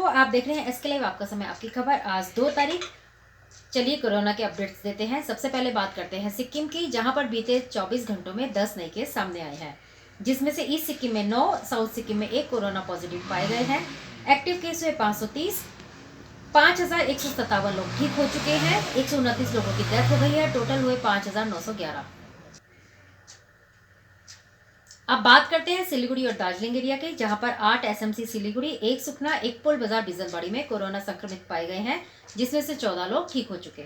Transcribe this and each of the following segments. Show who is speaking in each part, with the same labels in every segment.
Speaker 1: दर्शकों, आप देख रहे हैं एसके लाइव, आपका समय आपकी खबर। आज 2 तारीख। चलिए कोरोना के अपडेट्स देते हैं। सबसे पहले बात करते हैं सिक्किम की, जहां पर बीते 24 घंटों में 10 नए केस सामने आए हैं, जिसमें से ईस्ट सिक्किम में 9, साउथ सिक्किम में 1 कोरोना पॉजिटिव पाए गए हैं। एक्टिव केस हुए 530, 5157 लोग ठीक हो चुके हैं, 129 लोगों की डेथ हो गई है। टोटल हुए 5911। अब बात करते हैं सिलीगुड़ी और दार्जिलिंग एरिया के, जहां पर 8 एसएमसी सिलीगुड़ी, 1 सुखना, 1 पुल बाजार बिजनबाड़ी में कोरोना संक्रमित पाए गए हैं, जिसमें से 14 लोग ठीक हो चुके।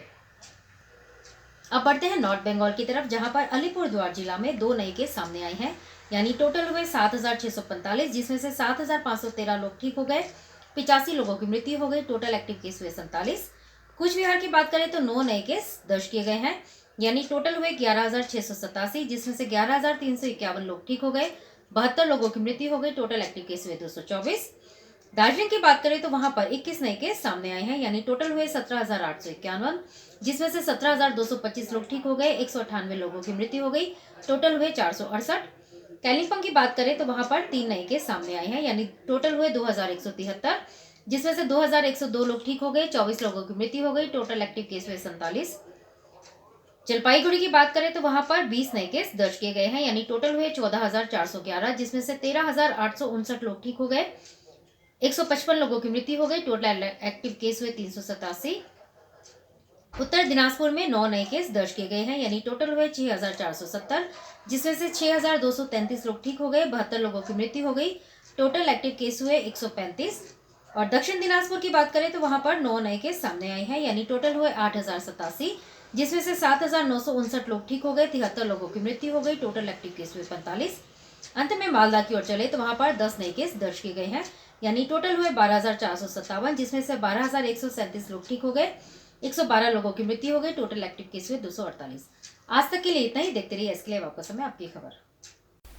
Speaker 1: अब बढ़ते हैं नॉर्थ बंगाल की तरफ, जहां पर अलीपुरद्वार जिला में 2 नए केस सामने आए हैं, यानी टोटल हुए 7645, जिसमें से 7513 लोग ठीक हो गए, 85 लोगों की मृत्यु हो गई। टोटल एक्टिव केस हुए 47। कुछ बिहार की बात करें तो 9 नए केस दर्ज किए गए हैं, यानी टोटल हुए 11687, जिसमें से 11351 लोग ठीक हो गए, 72 लोगों की मृत्यु हो गई। टोटल एक्टिव केस हुए 224। दार्जिलिंग की बात करें तो वहां पर 21 नए केस सामने आए हैं, यानी टोटल हुए 17851, जिसमें से 17225 लोग ठीक हो गए, 198 लोगों की मृत्यु हो गई। टोटल हुए 468। कालिम्पोंग की बात करें तो वहां पर 3 नए केस सामने आए हैं, यानी टोटल हुए 2173, जिसमें से 2102 लोग ठीक हो गए, 24 लोगों की मृत्यु हो गई। टोटल एक्टिव केस हुए 47। जलपाईगुड़ी की बात करें तो वहां पर 20 नए केस दर्ज किए गए हैं, यानी टोटल हुए 14411, जिसमें से 13859 लोग ठीक हो गए, 155 लोगों की मृत्यु हो गई। टोटल एक्टिव केस हुए 387। उत्तर दिनाजपुर में 9 नए केस दर्ज किए गए हैं, यानी टोटल हुए 6470, जिसमें से 6233 लोग ठीक हो गए, 72 लोगों की मृत्यु हो गई। टोटल एक्टिव केस हुए 135। और दक्षिण दिनाजपुर की बात करें तो वहां पर 9 नए केस सामने आए हैं, यानी टोटल हुए 8087, जिसमें से 7959 लोग ठीक हो गए, 73 लोगों की मृत्यु हो गई। टोटल एक्टिव केस हुए 45। अंत में मालदा की ओर चले तो वहां पर 10 नए केस दर्ज किए गए हैं, यानी टोटल हुए 12457, जिसमें से 12137 लोग ठीक हो गए, 112 लोगों की मृत्यु हो गई। टोटल एक्टिव केस हुए 248। आज तक के लिए इतना ही। देखते रहिए एसके लाइव, आपका समय आपकी खबर।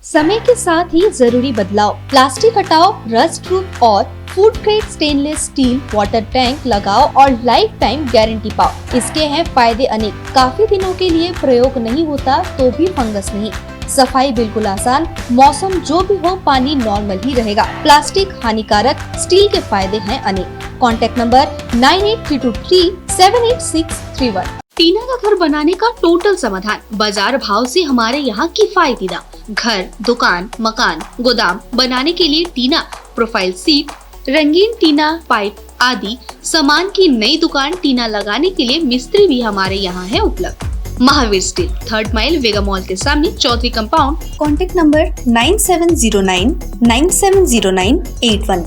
Speaker 2: समय के साथ ही जरूरी बदलाव, प्लास्टिक हटाओ, रस्ट प्रूफ और food grade stainless still water tank लगाओ और लाइफ टाइम गारंटी पाओ। इसके हैं फायदे अनेक। काफी दिनों के लिए प्रयोग नहीं होता तो भी फंगस नहीं, सफाई बिल्कुल आसान, मौसम जो भी हो पानी नॉर्मल ही रहेगा। प्लास्टिक हानिकारक, स्टील के फायदे हैं अनेक। Contact number 9832378631। टीना का घर बनाने का टोटल समाधान, बाजार भाव से हमारे यहाँ किफायती दाम। घर, दुकान, मकान, गोदाम बनाने के लिए टीना, प्रोफाइल सीट, रंगीन टीना, पाइप आदि सामान की नई दुकान टीना लगाने के लिए मिस्त्री भी हमारे यहाँ है उपलब्ध। महावीर स्टील, 3rd माइल वेगा मॉल के सामने, चौधरी कंपाउंड।
Speaker 3: Contact number 9709970981।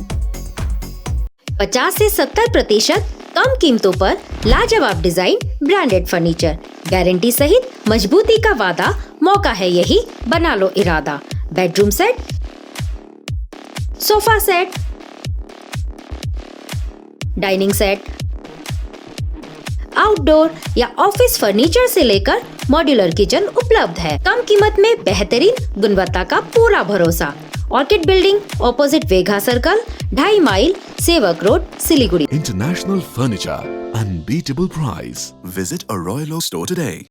Speaker 1: 50 से 70% कम कीमतों पर लाजवाब डिजाइन, ब्रांडेड फर्नीचर, गारंटी सहित मजबूती का वादा। मौका है यही, बना लो इरादा। Bedroom set, sofa set, dining set, outdoor या ऑफिस फर्नीचर से लेकर मॉड्यूलर किचन उपलब्ध है। कम कीमत में बेहतरीन गुणवत्ता का पूरा भरोसा। ऑर्किड बिल्डिंग, ऑपोजिट वेगा सर्कल, 2.5 माइल, सेवक road, Siliguri.
Speaker 4: International Furniture, unbeatable price. Visit a Royal Oak store today.